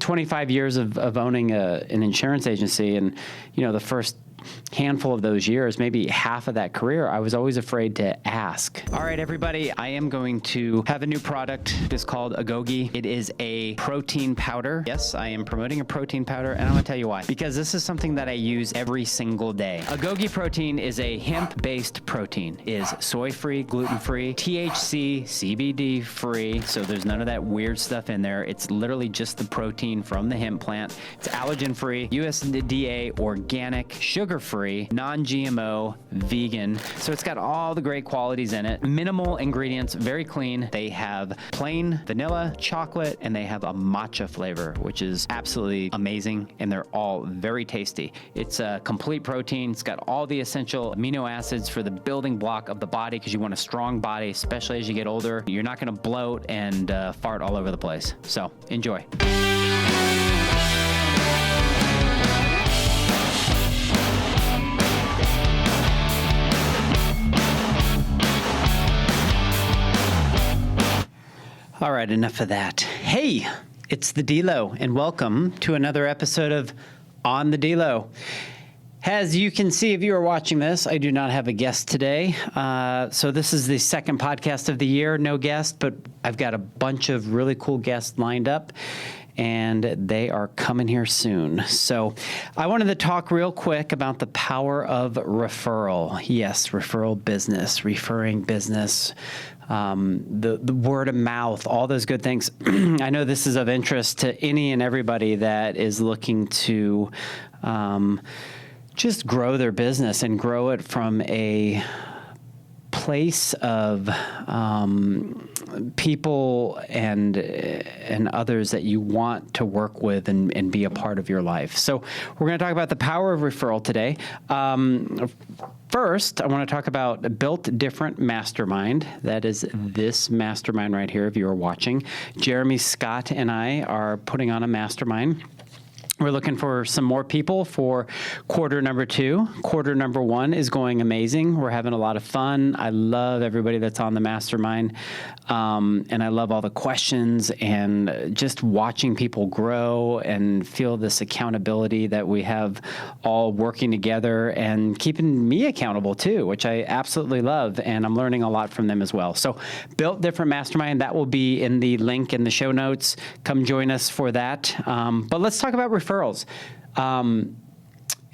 25 years of owning an insurance agency, and the first handful of those years, maybe half of that career, I was always afraid to ask. All right, everybody, I am going to have a new product. It's called Agogi. It is a protein powder. Yes, I am promoting a protein powder, and I'm gonna tell you why. Because this is something that I use every single day. Agogi protein is a hemp-based protein. It is soy-free, gluten-free, THC, CBD-free, so there's none of that weird stuff in there. It's literally just the protein from the hemp plant. It's allergen-free, USDA organic, sugar-free, non-GMO, vegan. So it's got all the great qualities in it. Minimal ingredients, very clean. They have plain vanilla, chocolate, and they have a matcha flavor, which is absolutely amazing, and they're all very tasty. It's a complete protein. It's got all the essential amino acids for the building block of the body, because you want a strong body, especially as you get older. You're not gonna bloat and fart all over the place. So enjoy. All right, enough of that. Hey, it's the DELO, and welcome to another episode of On the DELO. As you can see, if you are watching this, I do not have a guest today. So this is the second podcast of the year, no guest, but I've got a bunch of really cool guests lined up, and they are coming here soon. So I wanted to talk real quick about the power of referral. Yes, referral business, referring business, the word of mouth, all those good things. I know this is of interest to any and everybody that is looking to just grow their business and grow it from a place of people and others that you want to work with and be a part of your life. So we're going to talk about the power of referral today. First, I want to talk about Built Different Mastermind. That is this mastermind right here, if you are watching. Jeremy, Scott, and I are putting on a mastermind. We're looking for some more people for quarter number 2. Quarter number 1 is going amazing. We're having a lot of fun. I love everybody that's on the mastermind. And I love all the questions and just watching people grow and feel this accountability that we have all working together and keeping me accountable too, which I absolutely love. And I'm learning a lot from them as well. So Built Different Mastermind, that will be in the link in the show notes. Come join us for that. But let's talk about referrals.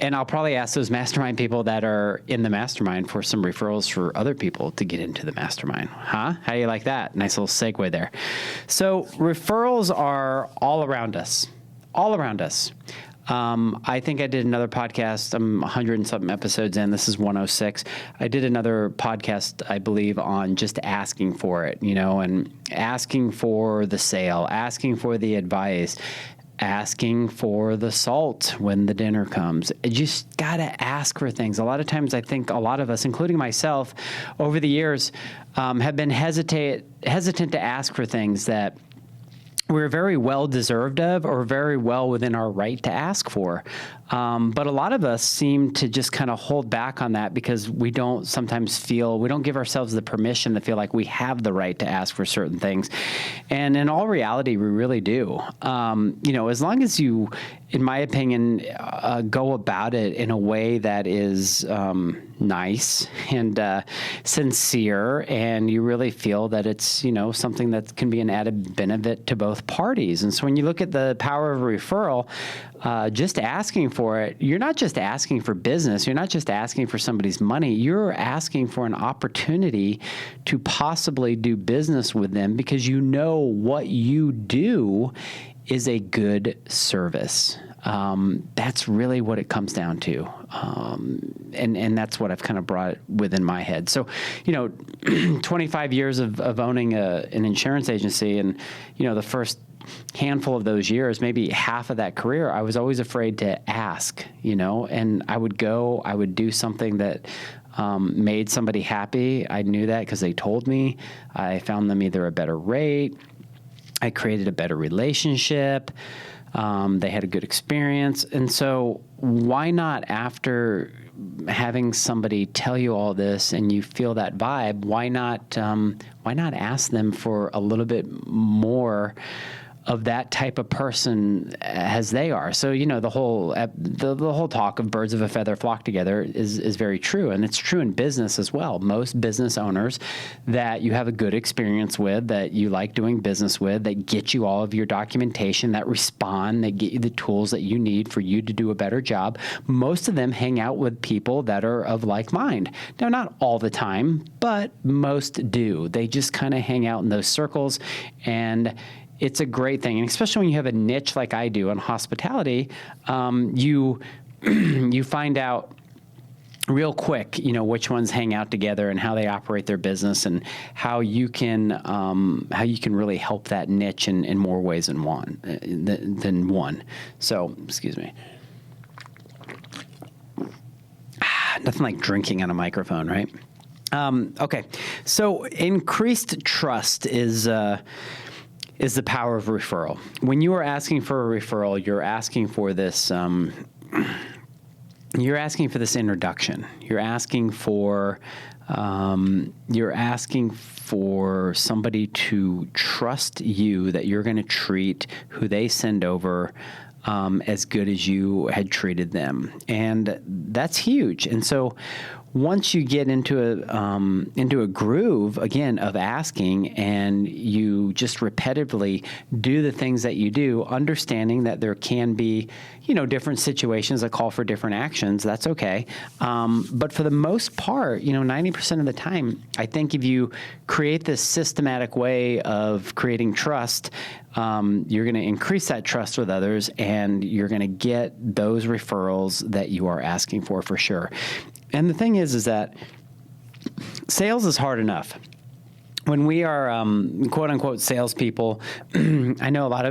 And I'll probably ask those mastermind people that are in the mastermind for some referrals for other people to get into the mastermind. Huh? How do you like that? Nice little segue there. So referrals are all around us, all around us. I think I did another podcast. I'm 100 and something episodes in. This is 106. I did another podcast, I believe, on just asking for it, and asking for the sale, asking for the advice, asking for the salt when the dinner comes. You just got to ask for things. A lot of times I think a lot of us, including myself, over the years have been hesitant to ask for things that we're very well deserved of or very well within our right to ask for. But a lot of us seem to just kind of hold back on that because we don't give ourselves the permission to feel like we have the right to ask for certain things. And in all reality, we really do. As long as you, in my opinion, go about it in a way that is nice and sincere, and you really feel that it's, something that can be an added benefit to both parties. And so when you look at the power of a referral, just asking for it, you're not just asking for business. You're not just asking for somebody's money. You're asking for an opportunity to possibly do business with them because you know what you do is a good service. That's really what it comes down to. And that's what I've kind of brought within my head. So, 25 years of owning an insurance agency, and, the first handful of those years, maybe half of that career, I was always afraid to ask, and I would do something that made somebody happy. I knew that because they told me. I found them either a better rate. I created a better relationship. They had a good experience. And so why not, after having somebody tell you all this and you feel that vibe, why not ask them for a little bit more of that type of person as they are. So, the whole talk of birds of a feather flock together is very true. And it's true in business as well. Most business owners that you have a good experience with, that you like doing business with, that get you all of your documentation, that respond, that get you the tools that you need for you to do a better job, most of them hang out with people that are of like mind. Now, not all the time, but most do. They just kind of hang out in those circles, and it's a great thing. And especially when you have a niche like I do in hospitality, you find out real quick, which ones hang out together and how they operate their business, and how you can really help that niche in more ways than one. So, excuse me. Nothing like drinking on a microphone, right? Okay, so increased trust is the power of referral. When you are asking for a referral, you're asking for this. You're asking for this introduction. You're asking for somebody to trust you, that you're going to treat who they send over as good as you had treated them, and that's huge. And so, once you get into a groove again of asking, and you just repetitively do the things that you do, understanding that there can be, different situations that call for different actions, that's okay. But for the most part, 90% of the time, I think if you create this systematic way of creating trust, you're going to increase that trust with others, and you're going to get those referrals that you are asking for sure. And the thing is that sales is hard enough. When we are quote unquote salespeople, I know a lot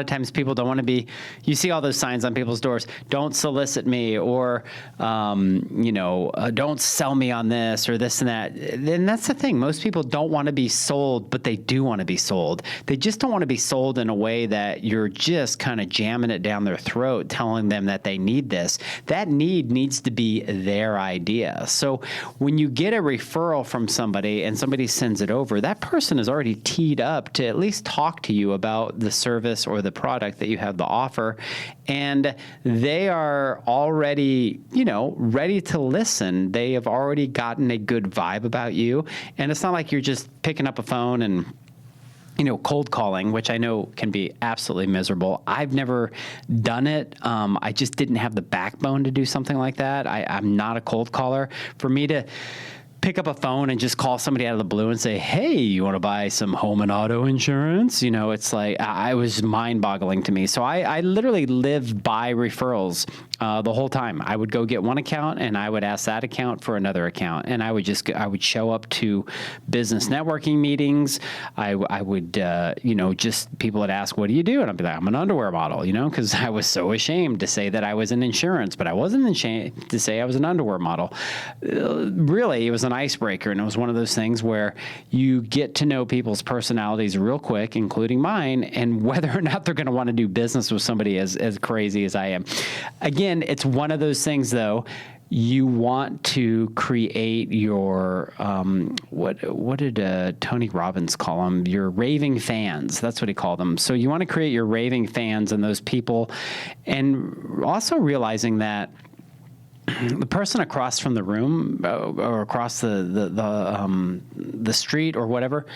of times people don't want to be. You see all those signs on people's doors: "Don't solicit me," or "Don't sell me on this," or this and that. And that's the thing. Most people don't want to be sold, but they do want to be sold. They just don't want to be sold in a way that you're just kind of jamming it down their throat, telling them that they need this. That need needs to be their idea. So when you get a referral from somebody and somebody sends it over, that person is already teed up to at least talk to you about the service or the product that you have to offer, and they are already, ready to listen. They have already gotten a good vibe about you, and it's not like you're just picking up a phone and cold calling, which I know can be absolutely miserable. I've never done it. I just didn't have the backbone to do something like that. I'm not a cold caller. For me to pick up a phone and just call somebody out of the blue and say, "Hey, you want to buy some home and auto insurance?" It's like, I was mind-boggling to me. So I literally lived by referrals the whole time. I would go get one account, and I would ask that account for another account, and I would show up to business networking meetings. I would just, people would ask, "What do you do?" And I'd be like, "I'm an underwear model," because I was so ashamed to say that I was in insurance, but I wasn't ashamed to say I was an underwear model. Really, it was an icebreaker, and it was one of those things where you get to know people's personalities real quick, including mine, and whether or not they're going to want to do business with somebody as crazy as I am. Again, it's one of those things, though. You want to create your, what did Tony Robbins call them? Your raving fans. That's what he called them. So you want to create your raving fans and those people, and also realizing that the person across from the room or across the street or whatever,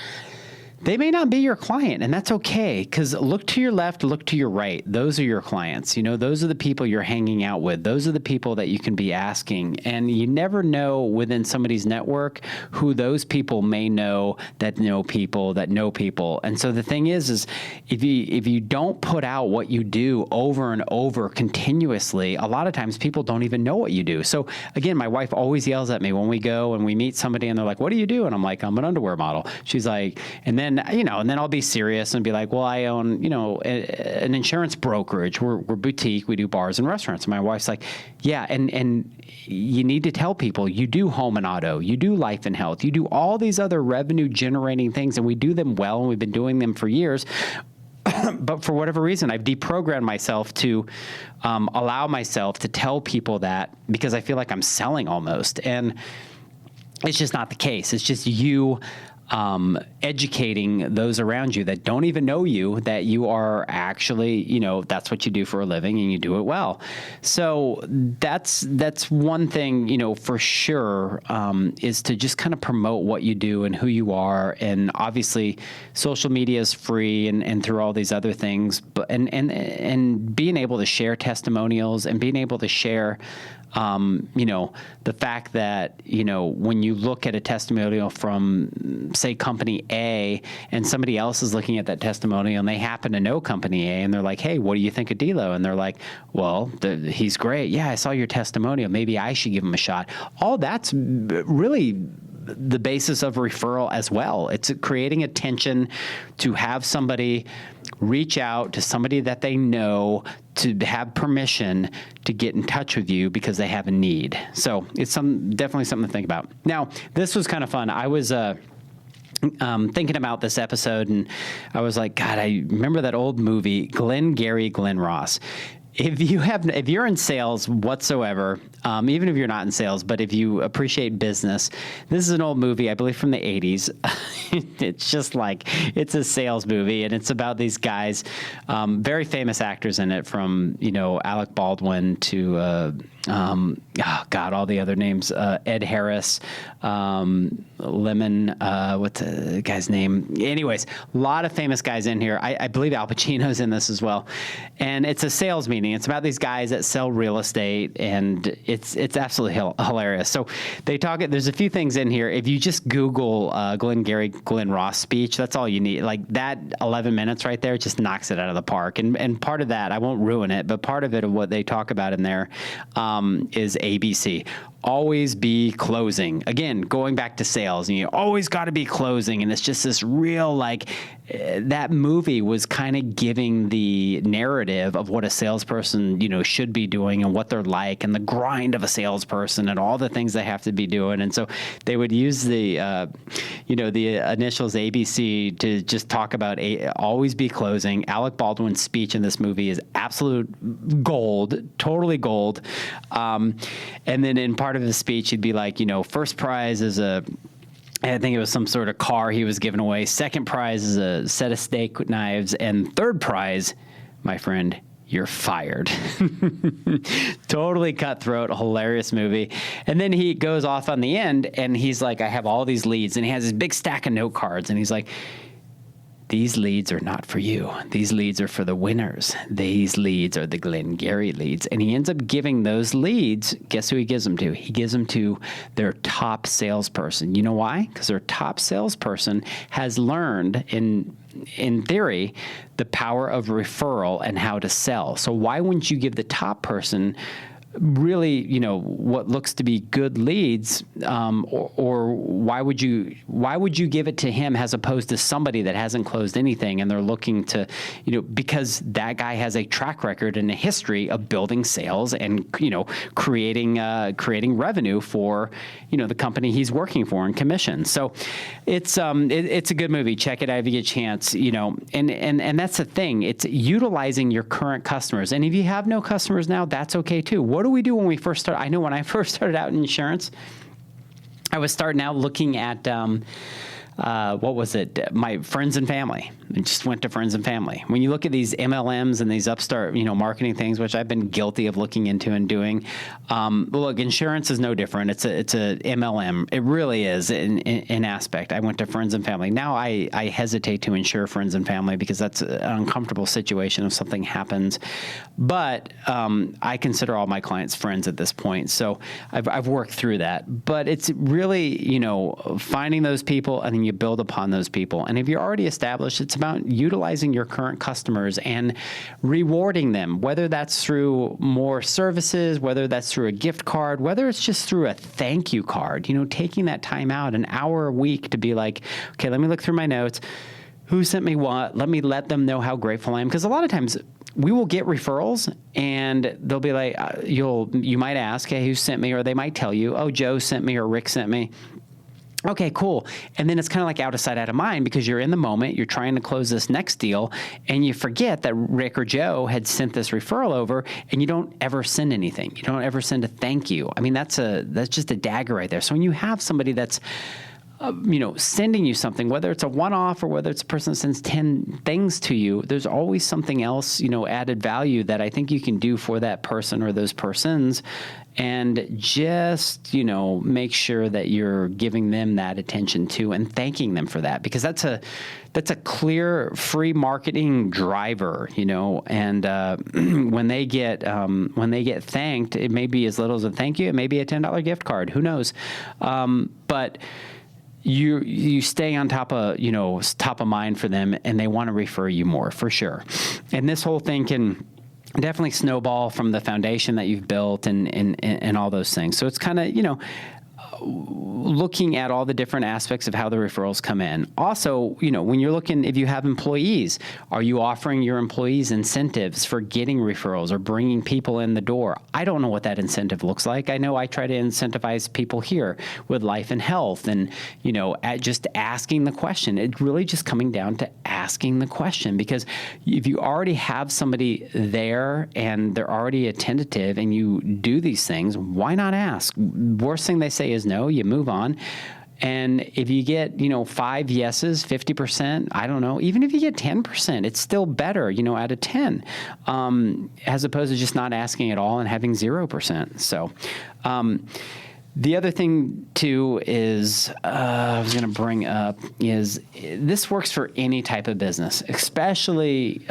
they may not be your client, and that's okay, because look to your left, look to your right. Those are your clients. Those are the people you're hanging out with. Those are the people that you can be asking. And you never know within somebody's network who those people may know that know people that know people. And so the thing is if you don't put out what you do over and over continuously, a lot of times people don't even know what you do. So again, my wife always yells at me when we go and we meet somebody and they're like, "What do you do?" And I'm like, "I'm an underwear model." She's like, and then I'll be serious and be like, "Well, I own, an insurance brokerage. We're boutique. We do bars and restaurants." And my wife's like, "Yeah, and you need to tell people you do home and auto, you do life and health, you do all these other revenue generating things, and we do them well, and we've been doing them for years." But for whatever reason, I've deprogrammed myself to allow myself to tell people that, because I feel like I'm selling almost, and it's just not the case. It's just you educating those around you that don't even know you that you are actually, that's what you do for a living and you do it well. So that's one thing, for sure, is to just kind of promote what you do and who you are. And obviously social media is free and through all these other things, but, and being able to share testimonials and being able to share, the fact that, when you look at a testimonial from, say, company A, and somebody else is looking at that testimonial and they happen to know company A, and they're like, hey, what do you think of DELO? And they're like, well, he's great. Yeah, I saw your testimonial. Maybe I should give him a shot. All that's really the basis of referral as well. It's creating attention to have somebody reach out to somebody that they know, to have permission to get in touch with you because they have a need. So it's definitely something to think about. Now, this was kind of fun. I was thinking about this episode, and I was like, God, I remember that old movie, Glenn Ross. If you're in sales whatsoever, even if you're not in sales, but if you appreciate business, this is an old movie, I believe from the 80s. It's just like, it's a sales movie, and it's about these guys, very famous actors in it, from, Alec Baldwin to, all the other names, Ed Harris, Lemon, what's the guy's name? Anyways, a lot of famous guys in here. I believe Al Pacino's in this as well. And it's a sales meeting. It's about these guys that sell real estate, and it's absolutely hilarious. So they talk, there's a few things in here. If you just Google Glenn Ross speech, that's all you need. Like that 11 minutes right there just knocks it out of the park. And part of that, I won't ruin it, but part of it of what they talk about in there is ABC. Always be closing. Again, going back to sales, and you always got to be closing. And it's just this real, that movie was kind of giving the narrative of what a salesperson, should be doing and what they're like, and the grind of a salesperson and all the things they have to be doing. And so they would use the, the initials ABC to just talk about always be closing. Alec Baldwin's speech in this movie is absolute gold, totally gold. And then in part of his speech, he'd be like, first prize is I think it was some sort of car he was giving away. Second prize is a set of steak knives. And third prize, my friend, you're fired. Totally cutthroat, hilarious movie. And then he goes off on the end, and he's like, I have all these leads. And he has this big stack of note cards. And he's like, these leads are not for you. These leads are for the winners. These leads are the Glengarry leads. And he ends up giving those leads, guess who he gives them to? He gives them to their top salesperson. You know why? Because their top salesperson has learned in theory, the power of referral and how to sell. So why wouldn't you give the top person really, what looks to be good leads, or why would you give it to him as opposed to somebody that hasn't closed anything, and they're looking to, because that guy has a track record and a history of building sales and, creating revenue for, the company he's working for and commission. So it's a good movie. Check it out if you get a chance, and that's the thing. It's utilizing your current customers. And if you have no customers now, that's okay too. What do we do when we first start? I know when I first started out in insurance, I was starting out looking at, my friends and family. I just went to friends and family. When you look at these MLMs and these upstart, marketing things, which I've been guilty of looking into and doing, look, insurance is no different. It's a MLM. It really is in aspect. I went to friends and family. Now I hesitate to insure friends and family because that's an uncomfortable situation if something happens. But I consider all my clients friends at this point. So I've worked through that. But it's really, finding those people, and then you build upon those people. And if you're already established, it's about utilizing your current customers and rewarding them, whether that's through more services, whether that's through a gift card, whether it's just through a thank you card, taking that time out, an hour a week, to be like, okay, let me look through my notes. Who sent me what? Let me let them know how grateful I am. Because a lot of times we will get referrals, and they'll be like, you might ask, hey, who sent me? Or they might tell you, oh, Joe sent me or Rick sent me. Okay, cool. And then it's kind of like out of sight, out of mind, because you're in the moment, you're trying to close this next deal, and you forget that Rick or Joe had sent this referral over, and you don't ever send anything. You don't ever send a thank you. I mean, that's just a dagger right there. So when you have somebody that's sending you something, whether it's a one-off or whether it's a person that sends 10 things to you, there's always something else, added value that I think you can do for that person or those persons. And just, make sure that you're giving them that attention too and thanking them for that, because that's a clear free marketing driver, and when they get thanked, it may be as little as a thank you, it may be a $10 gift card, who knows, but you stay on top of mind for them, and they want to refer you more for sure. And this whole thing can definitely snowball from the foundation that you've built and all those things. So it's kind of, looking at all the different aspects of how the referrals come in. Also, when you're looking, if you have employees, are you offering your employees incentives for getting referrals or bringing people in the door? I don't know what that incentive looks like. I know I try to incentivize people here with life and health and, at just asking the question. It's really just coming down to asking the question, because if you already have somebody there and they're already attentive and you do these things, why not ask? Worst thing they say is no, you move on. And if you get, 5 yeses, 50%, I don't know, even if you get 10%, it's still better, out of 10, as opposed to just not asking at all and having 0%. So, the other thing too is, I was going to bring up is this works for any type of business, especially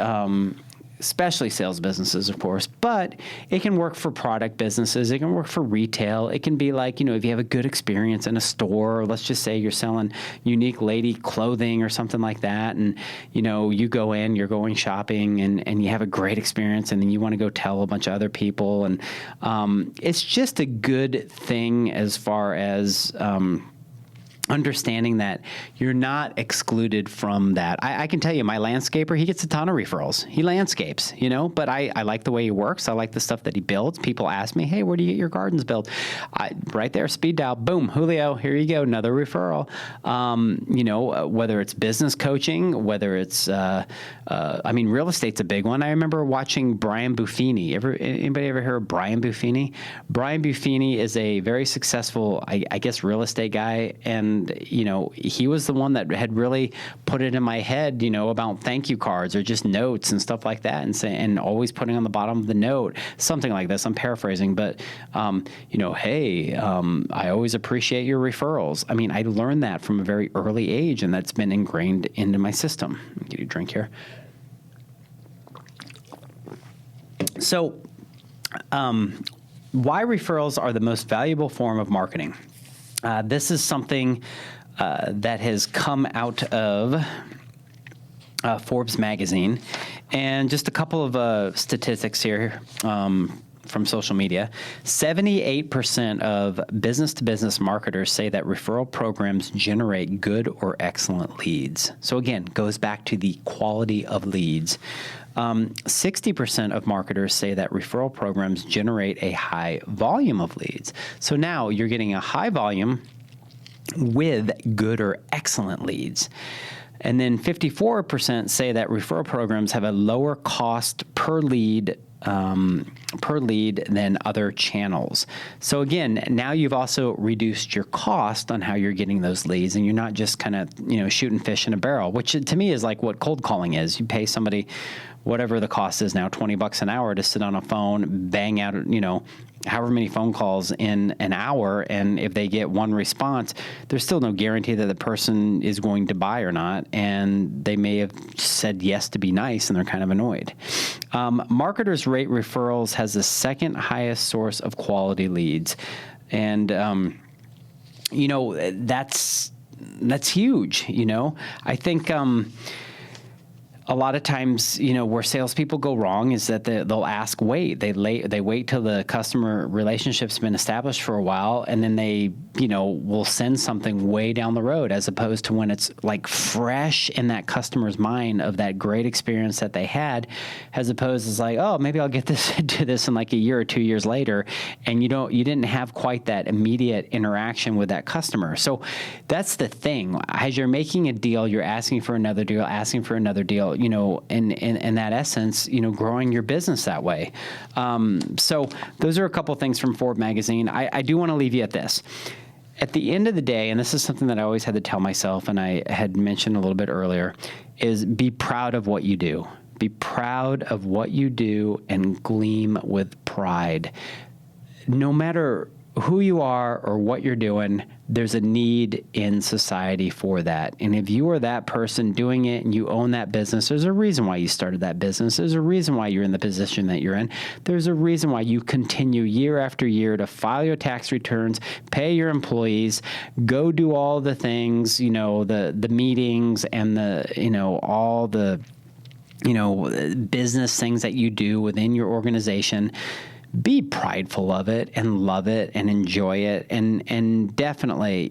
sales businesses, of course, but it can work for product businesses. It can work for retail. It can be like, if you have a good experience in a store, let's just say you're selling unique lady clothing or something like that. And, you go in, you're going shopping and you have a great experience, and then you want to go tell a bunch of other people. And it's just a good thing as far as understanding that you're not excluded from that. I can tell you, my landscaper, he gets a ton of referrals. He landscapes, but I like the way he works. I like the stuff that he builds. People ask me, hey, where do you get your gardens built? Right there, speed dial, boom, Julio, here you go, another referral. Whether it's business coaching, whether it's, real estate's a big one. I remember watching Brian Buffini. Anybody ever hear of Brian Buffini? Brian Buffini is a very successful, I guess, real estate guy, and he was the one that had really put it in my head, about thank you cards or just notes and stuff like that, and always putting on the bottom of the note something like this. I'm paraphrasing, but hey, I always appreciate your referrals. I learned that from a very early age, and that's been ingrained into my system. Let me get you a drink here. So, why referrals are the most valuable form of marketing? This is something that has come out of Forbes magazine, and just a couple of statistics here from social media. 78% of business-to-business marketers say that referral programs generate good or excellent leads. So again, goes back to the quality of leads. 60% of marketers say that referral programs generate a high volume of leads. So now you're getting a high volume with good or excellent leads. And then 54% say that referral programs have a lower cost per lead than other channels. So again, now you've also reduced your cost on how you're getting those leads, and you're not just kind of, shooting fish in a barrel, which to me is like what cold calling is. You pay somebody whatever the cost is now, $20 an hour to sit on a phone, bang out, however many phone calls in an hour, and if they get one response, there's still no guarantee that the person is going to buy or not, and they may have said yes to be nice, and they're kind of annoyed. Marketers rate referrals as the second highest source of quality leads, and that's huge. I think a lot of times, where salespeople go wrong is that they'll ask, wait. They wait till the customer relationship's been established for a while, and then they, will send something way down the road, as opposed to when it's like fresh in that customer's mind of that great experience that they had, as opposed to like, oh, maybe I'll get this do this in like a year or 2 years later, and you didn't have quite that immediate interaction with that customer. So that's the thing. As you're making a deal, you're asking for another deal, in that essence, growing your business that way. So those are a couple things from Forbes magazine. I do want to leave you at this. at the end of the day, and this is something that I always had to tell myself, and I had mentioned a little bit earlier, is be proud of what you do. Be proud of what you do and gleam with pride. No matter who you are or what you're doing, there's a need in society for that. And if you are that person doing it and you own that business, there's a reason why you started that business. There's a reason why you're in the position that you're in. There's a reason why you continue year after year to file your tax returns, pay your employees, go do all the things, the meetings and all the business things that you do within your organization. Be prideful of it and love it and enjoy it. And definitely,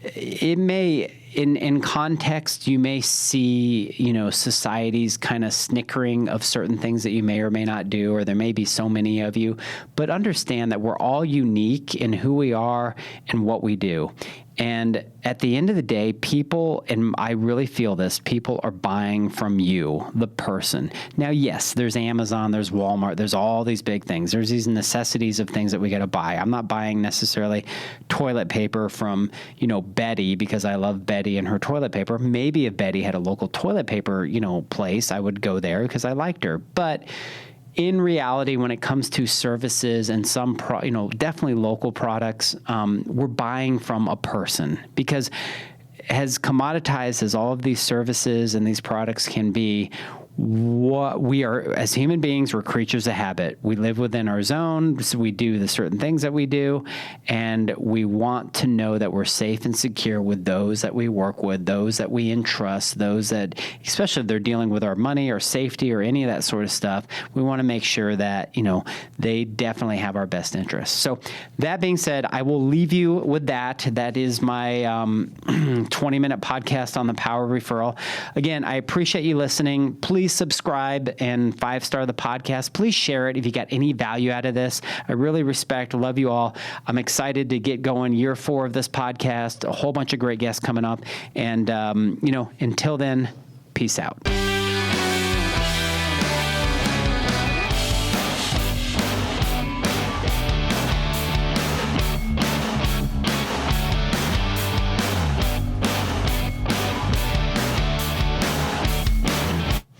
it may, in context, you may see, society's kind of snickering of certain things that you may or may not do, or there may be so many of you, but understand that we're all unique in who we are and what we do. And at the end of the day, people, and I really feel this, people are buying from you, the person. Now, yes, there's Amazon, there's Walmart, there's all these big things. There's these necessities of things that we got to buy. I'm not buying necessarily toilet paper from, Betty, because I love Betty and her toilet paper. Maybe if Betty had a local toilet paper, place, I would go there because I liked her. But in reality, when it comes to services and some, definitely local products, we're buying from a person, because as commoditized as all of these services and these products can be, what we are as human beings, we're creatures of habit. We live within our zone, so we do the certain things that we do, and we want to know that we're safe and secure with those that we work with, those that we entrust, those that, especially if they're dealing with our money or safety or any of that sort of stuff, we want to make sure that, they definitely have our best interests. So that being said, I will leave you with that. That is my 20-minute podcast on the power of referral. Again, I appreciate you listening. Please subscribe and 5-star the podcast. Please share it if you got any value out of this. I really love you all. I'm excited to get going year 4 of this podcast, a whole bunch of great guests coming up. And, until then, peace out.